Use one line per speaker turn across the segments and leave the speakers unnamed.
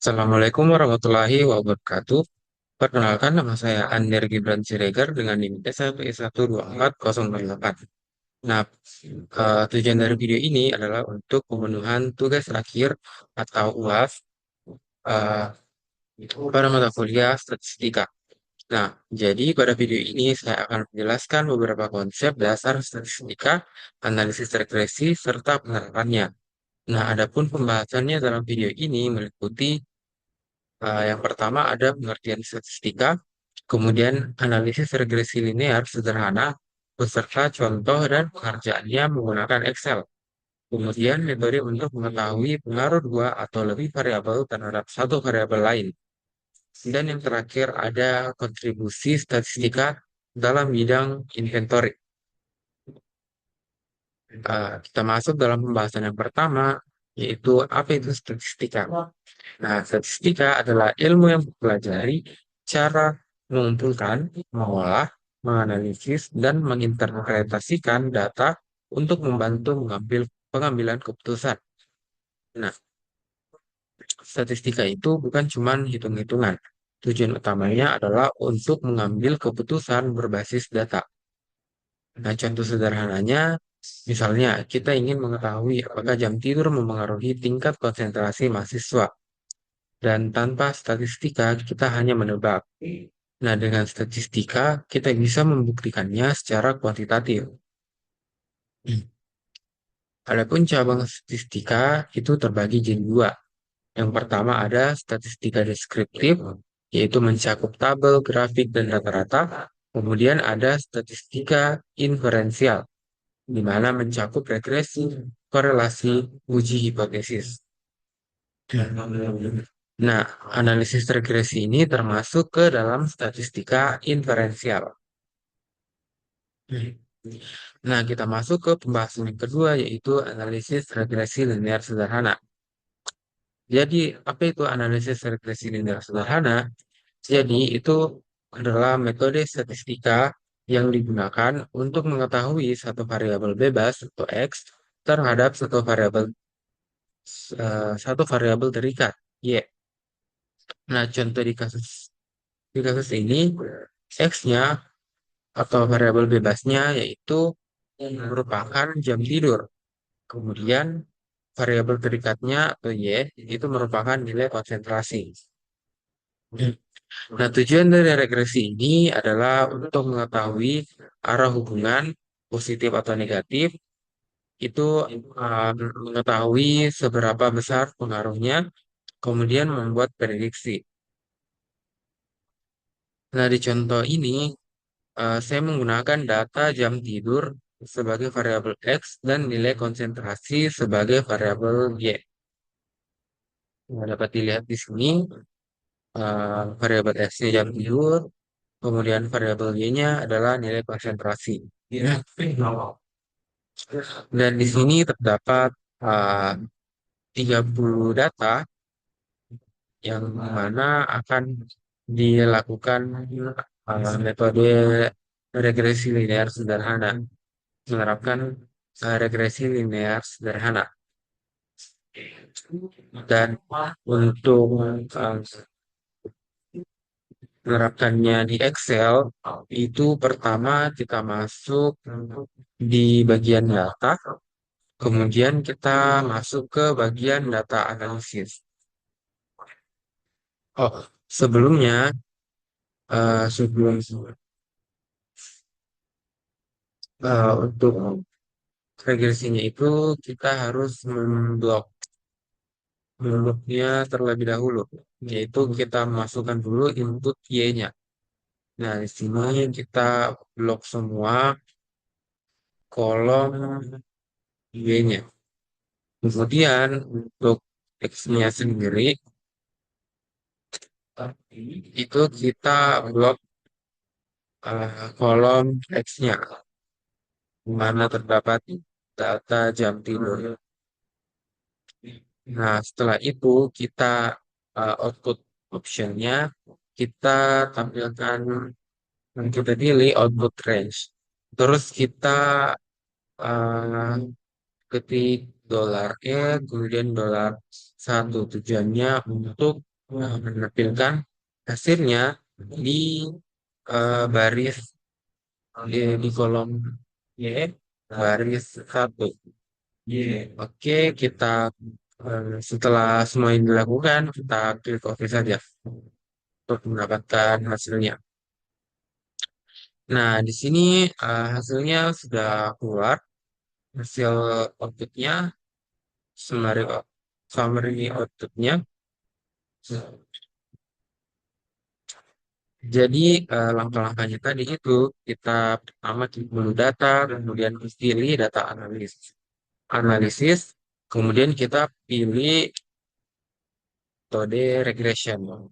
Assalamualaikum warahmatullahi wabarakatuh. Perkenalkan, nama saya Ander Gibran Siregar dengan NIM S1124008. Nah, tujuan dari video ini adalah untuk pemenuhan tugas akhir atau UAS eh, pada mata kuliah statistika. Nah, jadi pada video ini saya akan menjelaskan beberapa konsep dasar statistika, analisis regresi, serta penerapannya. Nah, adapun pembahasannya dalam video ini meliputi yang pertama ada pengertian statistika, kemudian analisis regresi linear sederhana, beserta contoh dan pengerjaannya menggunakan Excel. Kemudian metode untuk mengetahui pengaruh dua atau lebih variabel terhadap satu variabel lain. Dan yang terakhir ada kontribusi statistika dalam bidang inventory. Kita masuk dalam pembahasan yang pertama, yaitu apa itu statistika. Nah, statistika adalah ilmu yang mempelajari cara mengumpulkan, mengolah, menganalisis, dan menginterpretasikan data untuk membantu mengambil pengambilan keputusan. Nah, statistika itu bukan cuma hitung-hitungan. Tujuan utamanya adalah untuk mengambil keputusan berbasis data. Nah, contoh sederhananya, misalnya kita ingin mengetahui apakah jam tidur mempengaruhi tingkat konsentrasi mahasiswa. Dan tanpa statistika, kita hanya menebak. Nah, dengan statistika, kita bisa membuktikannya secara kuantitatif. Adapun cabang statistika itu terbagi jadi dua. Yang pertama ada statistika deskriptif, yaitu mencakup tabel, grafik, dan rata-rata. Kemudian ada statistika inferensial, di mana mencakup regresi, korelasi, uji hipotesis. Nah, analisis regresi ini termasuk ke dalam statistika inferensial. Nah, kita masuk ke pembahasan yang kedua, yaitu analisis regresi linear sederhana. Jadi, apa itu analisis regresi linear sederhana? Jadi, itu adalah metode statistika yang digunakan untuk mengetahui satu variabel bebas atau X terhadap satu variabel terikat Y. Nah, contoh di kasus ini X-nya atau variabel bebasnya yaitu merupakan jam tidur. Kemudian variabel terikatnya atau Y itu merupakan nilai konsentrasi. Nah, tujuan dari regresi ini adalah untuk mengetahui arah hubungan positif atau negatif, itu mengetahui seberapa besar pengaruhnya, kemudian membuat prediksi. Nah, di contoh ini, saya menggunakan data jam tidur sebagai variabel X dan nilai konsentrasi sebagai variabel Y. Nah, dapat dilihat di sini, variabel X-nya jam tidur, kemudian variabel Y-nya adalah nilai konsentrasi. Dan di sini terdapat uh, 30 data yang mana akan dilakukan metode regresi linear sederhana, menerapkan regresi linear sederhana. Dan untuk menerapkannya di Excel, itu pertama kita masuk di bagian data, kemudian kita masuk ke bagian data analisis. Oh, sebelumnya, sebelum untuk regresinya itu kita harus membloknya terlebih dahulu, yaitu kita masukkan dulu input Y-nya. Nah, di sini kita blok semua kolom Y-nya. Kemudian untuk X-nya sendiri, itu kita blok kolom X-nya, di mana terdapat data jam tidur. Nah, setelah itu kita output optionnya, kita tampilkan, dan kita pilih output range. Terus kita uh, ketik $E, kemudian $1. Tujuannya untuk menampilkan hasilnya di baris di kolom Y baris satu. Oke, kita setelah semua ini dilakukan, kita klik OK saja untuk mendapatkan hasilnya. Nah, di sini hasilnya sudah keluar. Hasil outputnya, summary, summary outputnya. Jadi langkah-langkahnya tadi itu kita pertama klik menu data, kemudian pilih data analisis, analisis, kemudian kita pilih metode regression.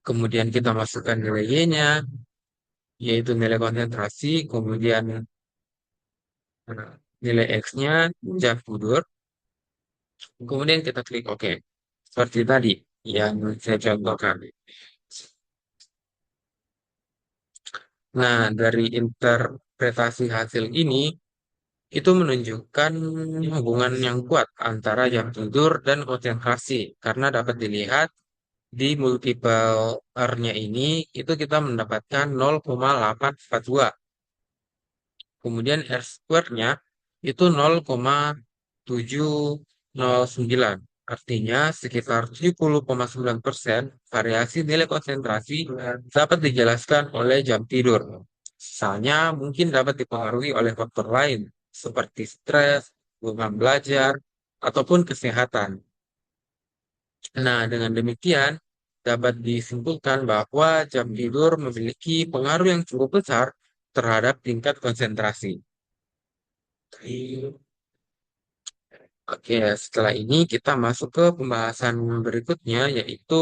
Kemudian kita masukkan nilai Y-nya, yaitu nilai konsentrasi, kemudian nilai X-nya, jam tidur, kemudian kita klik OK. Seperti tadi yang saya contohkan. Nah, dari interpretasi hasil ini, itu menunjukkan hubungan yang kuat antara jam tidur dan konsentrasi. Karena dapat dilihat di multiple R-nya ini, itu kita mendapatkan 0,842. Kemudian R square-nya itu 0,709. Artinya sekitar 70,9% variasi nilai konsentrasi dapat dijelaskan oleh jam tidur. Misalnya mungkin dapat dipengaruhi oleh faktor lain seperti stres, beban belajar, ataupun kesehatan. Nah, dengan demikian dapat disimpulkan bahwa jam tidur memiliki pengaruh yang cukup besar terhadap tingkat konsentrasi. Oke, setelah ini kita masuk ke pembahasan berikutnya, yaitu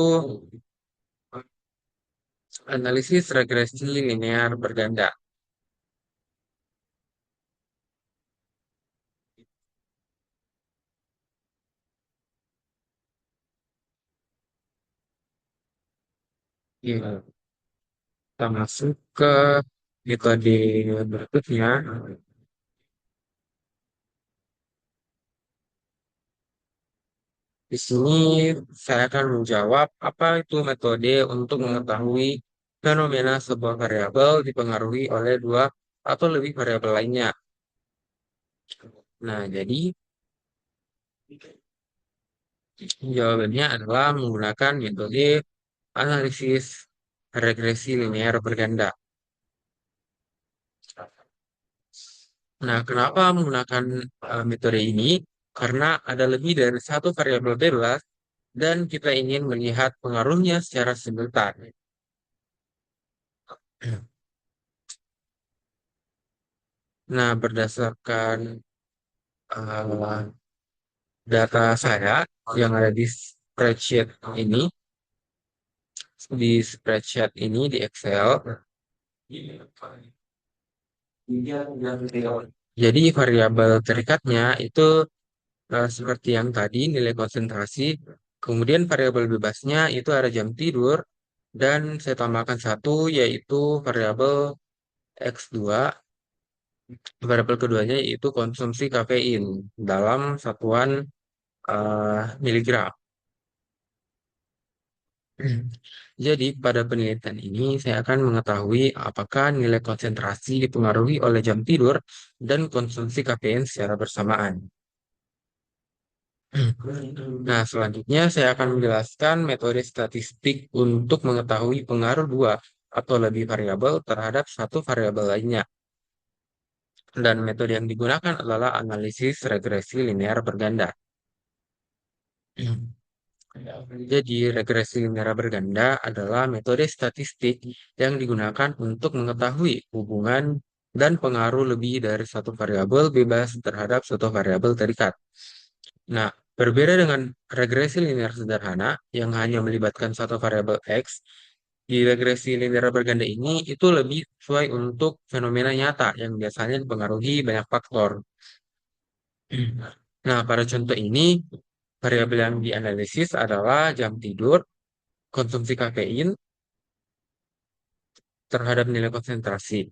analisis regresi linear berganda. Iya, kita masuk ke metode berikutnya. Di sini saya akan menjawab apa itu metode untuk mengetahui fenomena sebuah variabel dipengaruhi oleh dua atau lebih variabel lainnya. Nah, jadi jawabannya adalah menggunakan metode analisis regresi linear berganda. Nah, kenapa menggunakan metode ini? Karena ada lebih dari satu variabel bebas dan kita ingin melihat pengaruhnya secara simultan. Nah, berdasarkan uh, data saya yang ada ini, di spreadsheet ini di Excel, jadi variabel terikatnya itu seperti yang tadi nilai konsentrasi, kemudian variabel bebasnya itu ada jam tidur, dan saya tambahkan satu yaitu variabel X2, variabel keduanya yaitu konsumsi kafein dalam satuan miligram. Jadi pada penelitian ini saya akan mengetahui apakah nilai konsentrasi dipengaruhi oleh jam tidur dan konsumsi kafein secara bersamaan. Nah, selanjutnya saya akan menjelaskan metode statistik untuk mengetahui pengaruh dua atau lebih variabel terhadap satu variabel lainnya. Dan metode yang digunakan adalah analisis regresi linear berganda. Jadi, regresi linear berganda adalah metode statistik yang digunakan untuk mengetahui hubungan dan pengaruh lebih dari satu variabel bebas terhadap satu variabel terikat. Nah, berbeda dengan regresi linear sederhana yang hanya melibatkan satu variabel X, di regresi linear berganda ini itu lebih sesuai untuk fenomena nyata yang biasanya dipengaruhi banyak faktor. Nah, pada contoh ini, variabel yang dianalisis adalah jam tidur, konsumsi kafein, terhadap nilai konsentrasi.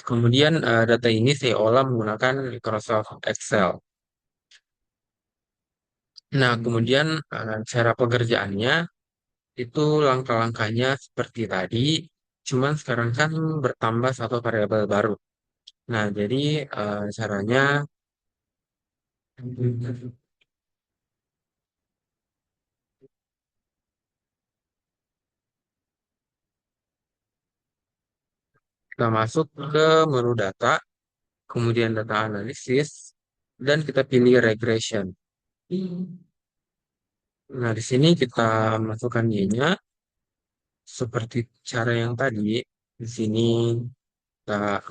Kemudian data ini saya olah menggunakan Microsoft Excel. Nah, kemudian cara pekerjaannya itu langkah-langkahnya seperti tadi, cuman sekarang kan bertambah satu variabel baru. Nah, jadi caranya kita masuk ke menu data, kemudian data analisis, dan kita pilih regression. Nah, di sini kita masukkan Y-nya seperti cara yang tadi. Di sini kita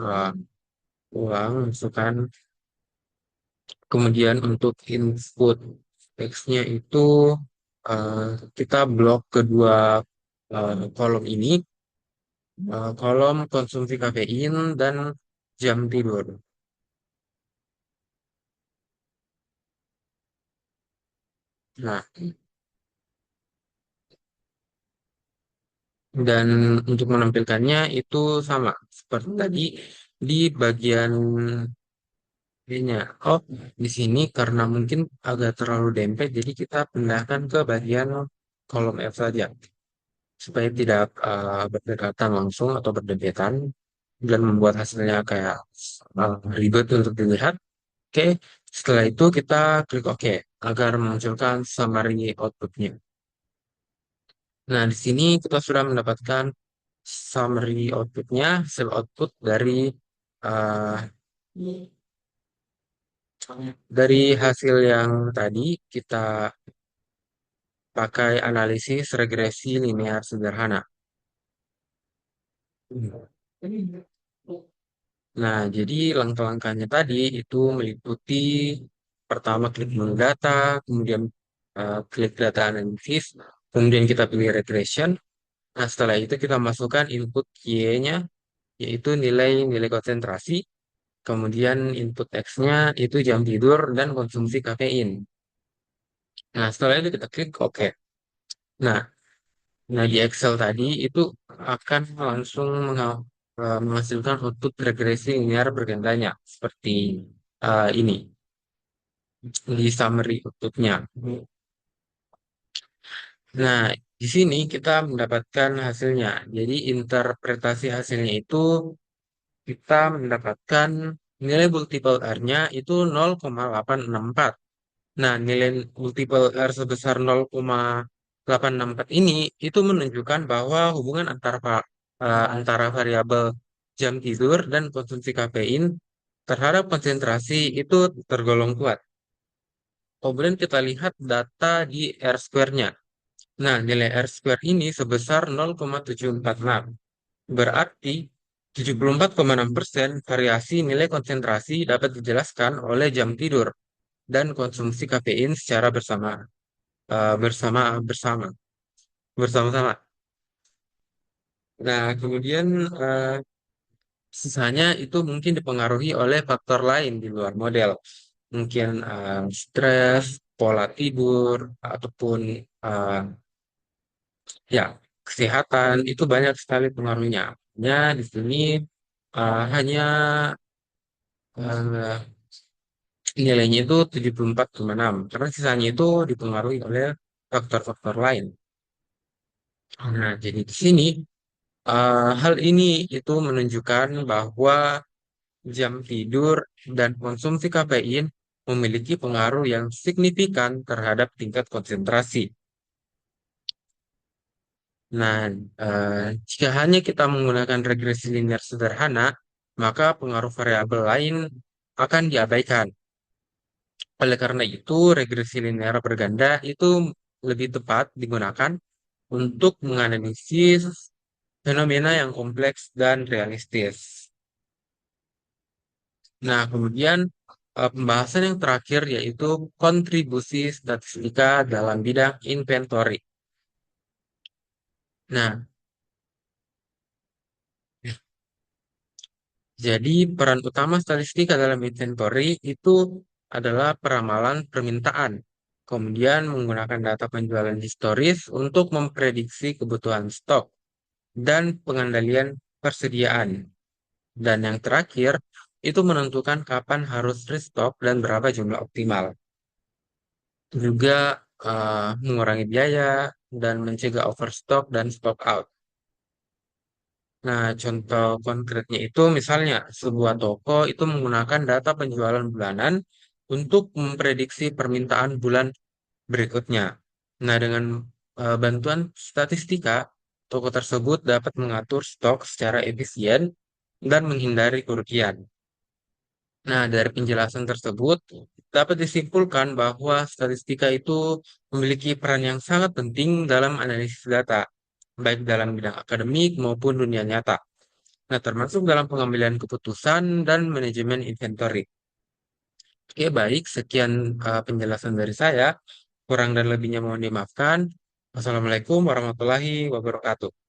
ulang, masukkan. Kemudian untuk input teksnya itu eh, kita blok kedua kolom ini, kolom konsumsi kafein dan jam tidur. Nah, dan untuk menampilkannya itu sama seperti tadi di bagian ini-nya. Oh, di sini karena mungkin agak terlalu dempet, jadi kita pindahkan ke bagian kolom F saja supaya tidak berdekatan langsung atau berdempetan dan membuat hasilnya kayak ribet untuk dilihat. Oke, setelah itu kita klik OK agar memunculkan summary outputnya. Nah, di sini kita sudah mendapatkan summary outputnya, hasil output uh, dari hasil yang tadi kita pakai analisis regresi linear sederhana. Nah, jadi langkah-langkahnya tadi itu meliputi pertama klik menu data, kemudian klik data analisis, kemudian kita pilih regression. Nah, setelah itu kita masukkan input Y-nya, yaitu nilai-nilai konsentrasi, kemudian input X-nya itu jam tidur dan konsumsi kafein. Nah, setelah itu kita klik OK. Nah, nah di Excel tadi itu akan langsung menghasilkan output regresi linear bergandanya seperti ini di summary outputnya. Nah, di sini kita mendapatkan hasilnya. Jadi interpretasi hasilnya itu kita mendapatkan nilai multiple R-nya itu 0,864. Nah, nilai multiple R sebesar 0,864 ini itu menunjukkan bahwa hubungan antara variabel jam tidur dan konsumsi kafein terhadap konsentrasi itu tergolong kuat. Kemudian kita lihat data di R square-nya. Nah, nilai R square ini sebesar 0,746. Berarti 74,6% variasi nilai konsentrasi dapat dijelaskan oleh jam tidur dan konsumsi kafein secara bersama bersama-sama. Nah, kemudian sisanya itu mungkin dipengaruhi oleh faktor lain di luar model. Mungkin stres, pola tidur, ataupun eh, ya kesehatan itu banyak sekali pengaruhnya. Ya, di sini hanya eh, nilainya itu 74,6 karena sisanya itu dipengaruhi oleh faktor-faktor lain. Nah, jadi di sini hal ini itu menunjukkan bahwa jam tidur dan konsumsi kafein memiliki pengaruh yang signifikan terhadap tingkat konsentrasi. Nah, jika hanya kita menggunakan regresi linear sederhana, maka pengaruh variabel lain akan diabaikan. Oleh karena itu, regresi linear berganda itu lebih tepat digunakan untuk menganalisis fenomena yang kompleks dan realistis. Nah, kemudian pembahasan yang terakhir yaitu kontribusi statistika dalam bidang inventory. Nah, jadi peran utama statistika dalam inventory itu adalah peramalan permintaan. Kemudian menggunakan data penjualan historis untuk memprediksi kebutuhan stok dan pengendalian persediaan. Dan yang terakhir, itu menentukan kapan harus restock dan berapa jumlah optimal. juga mengurangi biaya dan mencegah overstock dan stock out. Nah, contoh konkretnya itu misalnya sebuah toko itu menggunakan data penjualan bulanan untuk memprediksi permintaan bulan berikutnya. Nah, dengan bantuan statistika, toko tersebut dapat mengatur stok secara efisien dan menghindari kerugian. Nah, dari penjelasan tersebut dapat disimpulkan bahwa statistika itu memiliki peran yang sangat penting dalam analisis data, baik dalam bidang akademik maupun dunia nyata. Nah, termasuk dalam pengambilan keputusan dan manajemen inventory. Oke, baik. Sekian penjelasan dari saya. Kurang dan lebihnya mohon dimaafkan. Wassalamualaikum warahmatullahi wabarakatuh.